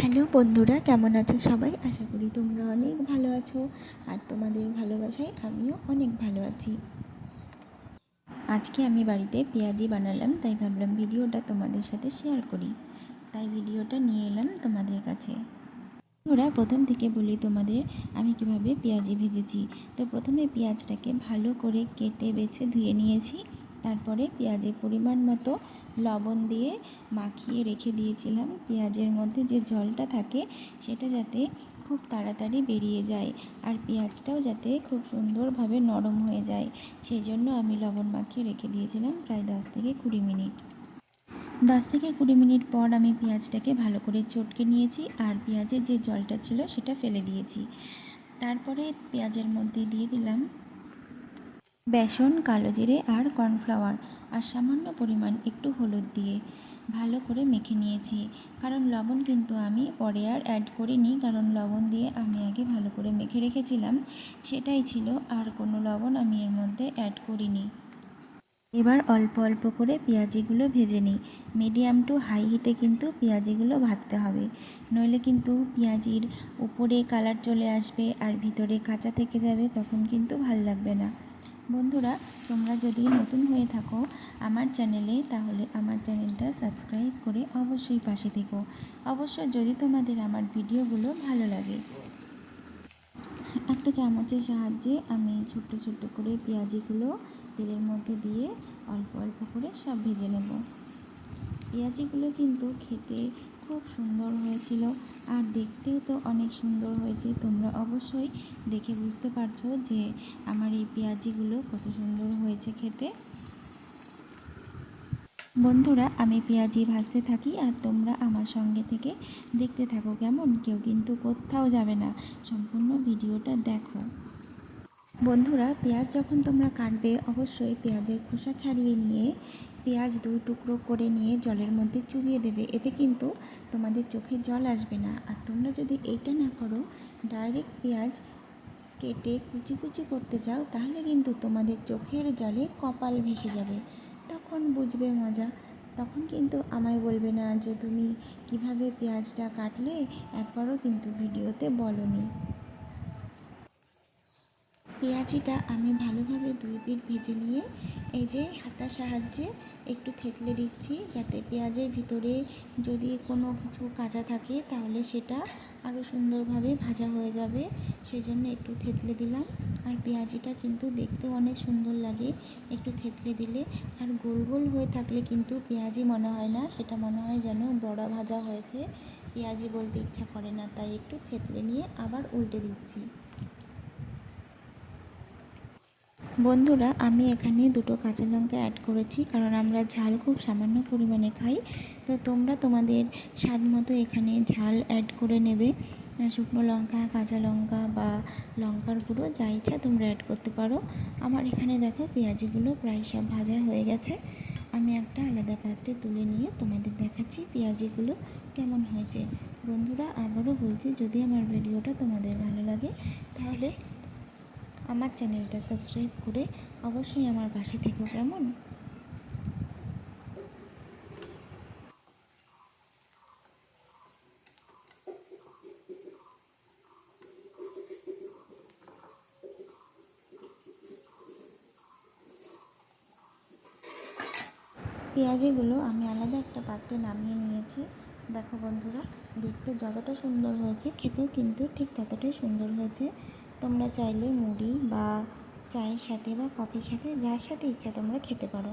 Hello বন্ধুরা, কেমন আছো সবাই? আশা করি তোমরা অনেক ভালো আছো। আর তোমাদের ভালোবাসায় আমিও অনেক ভালো আছি। আজকে আমি বাড়িতে পেঁয়াজি বানালাম, তাই ভাবলাম ভিডিওটা তোমাদের সাথে শেয়ার করি। তাই ভিডিওটা নিয়ে এলাম তোমাদের কাছে। ওরা প্রথম থেকে বলি তোমাদের আমি কিভাবে পেঁয়াজি ভেজেছি। তো প্রথমে পেঁয়াজটাকে ভালো করে কেটে বেছে ধুয়ে নিয়েছি। তারপরে পেঁয়াজের পরিমাণ মতো লবণ দিয়ে মাখিয়ে রেখে দিয়েছিলাম। পেঁয়াজের মধ্যে যে জলটা থাকে সেটা যাতে খুব তাড়াতাড়ি বেরিয়ে যায়, আর পেঁয়াজটাও যাতে খুব সুন্দরভাবে নরম হয়ে যায়, সেই জন্য আমি লবণ মাখিয়ে রেখে দিয়েছিলাম প্রায় 10 থেকে 20 মিনিট। 10 থেকে 20 মিনিট পর আমি পেঁয়াজটাকে ভালো করে চটকে নিয়েছি, আর পেঁয়াজের যে জলটা ছিল সেটা ফেলে দিয়েছি। তারপরে পেঁয়াজের মধ্যে দিয়ে দিলাম বেসন, কালো জিরে আর কর্নফ্লাওয়ার, আর সামান্য পরিমাণ একটু হলুদ দিয়ে ভালো করে মেখে নিয়েছি। কারণ লবণ কিন্তু আমি পরে আর অ্যাড করিনি, কারণ লবণ দিয়ে আমি আগে ভালো করে মেখে রেখেছিলাম, সেটাই ছিল, আর কোনো লবণ আমি এর মধ্যে অ্যাড করিনি। এবার অল্প অল্প করে পেঁয়াজিগুলো ভেজে নিই। মিডিয়াম টু হাই হিটে কিন্তু পেঁয়াজিগুলো ভাজতে হবে, নইলে কিন্তু পেঁয়াজির উপরে কালার চলে আসবে আর ভিতরে কাঁচা থেকে যাবে, তখন কিন্তু ভালো লাগবে না। বন্ধুরা, তোমরা যদি নতুন হয়ে থাকো আমার চ্যানেলে, তাহলে আমার চ্যানেলটা সাবস্ক্রাইব করে অবশ্যই পাশে থেকো। অবশ্য যদি তোমাদের আমার ভিডিওগুলো ভালো লাগে। একটা চামচের সাহায্যে আমি ছোট্ট ছোট্ট করে পেঁয়াজিগুলো তেলের মধ্যে দিয়ে অল্প অল্প করে সব ভেজে নেব। পেঁয়াজিগুলো কিন্তু খেতে খুব সুন্দর হয়েছিল, আর দেখতেও তো অনেক সুন্দর হয়েছে। তোমরা অবশ্যই দেখে বুঝতে পারছো যে আমার এই পেঁয়াজিগুলো কত সুন্দর হয়েছে খেতে। বন্ধুরা, আমি পেঁয়াজি ভাজতে থাকি আর তোমরা আমার সঙ্গে থেকে দেখতে থাকো কেমন। কেউ কিন্তু কোথাও যাবে না, সম্পূর্ণ ভিডিওটা দেখো। বন্ধুরা, পেঁয়াজ যখন তোমরা কাটবে অবশ্যই পেঁয়াজের খোসা ছাড়িয়ে নিয়ে পেঁয়াজ 2 টুকরো করে নিয়ে জলের মধ্যে চুবিয়ে দেবে, এতে কিন্তু তোমাদের চোখে জল আসবে না। আর তোমরা যদি এইটা না করো, ডাইরেক্ট পেঁয়াজ কেটে কুচি কুচি করতে চাও, তাহলে কিন্তু তোমাদের চোখের জলে কপাল ভেসে যাবে, তখন বুঝবে মজা। তখন কিন্তু আমায় বলবে না যে তুমি কিভাবে পেঁয়াজটা কাটলে, একবারও কিন্তু ভিডিওতে বলোনি। পেঁয়াজিটা আমি ভালোভাবে 2 পিঠ ভেজে নিয়ে এই যে হাতার সাহায্যে একটু থেতলে দিচ্ছি, যাতে পেঁয়াজের ভিতরে যদি কোনো কিছু কাঁচা থাকে তাহলে সেটা আরও সুন্দরভাবে ভাজা হয়ে যাবে, সেজন্য একটু থেতলে দিলাম। আর পেঁয়াজিটা কিন্তু দেখতেও অনেক সুন্দর লাগে একটু থেতলে দিলে। আর গোল গোল হয়ে থাকলে কিন্তু পেঁয়াজি মনে হয় না, সেটা মনে হয় যেন বড়া ভাজা হয়েছে, পেঁয়াজি বলতে ইচ্ছা করে না, তাই একটু থেতলে নিয়ে আবার উল্টে দিচ্ছি। বন্ধুরা, আমি এখানে 2টো কাঁচা লঙ্কা অ্যাড করেছি, কারণ আমরা ঝাল খুব সামান্য পরিমাণে খাই। তো তোমরা তোমাদের স্বাদ মতো এখানে ঝাল অ্যাড করে নেবে। শুকনো লঙ্কা, কাঁচা লঙ্কা বা লঙ্কার গুঁড়ো যা ইচ্ছা তোমরা অ্যাড করতে পারো। আমার এখানে দেখো পেঁয়াজিগুলো প্রায় সব ভাজা হয়ে গেছে। আমি একটা আলাদা পাত্রে তুলে নিয়ে তোমাদের দেখাচ্ছি পেঁয়াজিগুলো কেমন হয়েছে। বন্ধুরা, আবারও বলছি, যদি আমার ভিডিওটা তোমাদের ভালো লাগে তাহলে আমার চ্যানেলটা সাবস্ক্রাইব করে অবশ্যই আমার পাশে থেকো কেমন। পেঁয়াজিগুলো আমি আলাদা একটা পাত্রে নামিয়ে নিয়েছি। দেখো বন্ধুরা, দেখতে যতটা সুন্দর হয়েছে খেতেও কিন্তু ঠিক ততটাই সুন্দর হয়েছে। তোমরা চাইলে মুড়ি বা চায়ের সাথে বা কফির সাথে যার সাথে ইচ্ছা তোমরা খেতে পারো।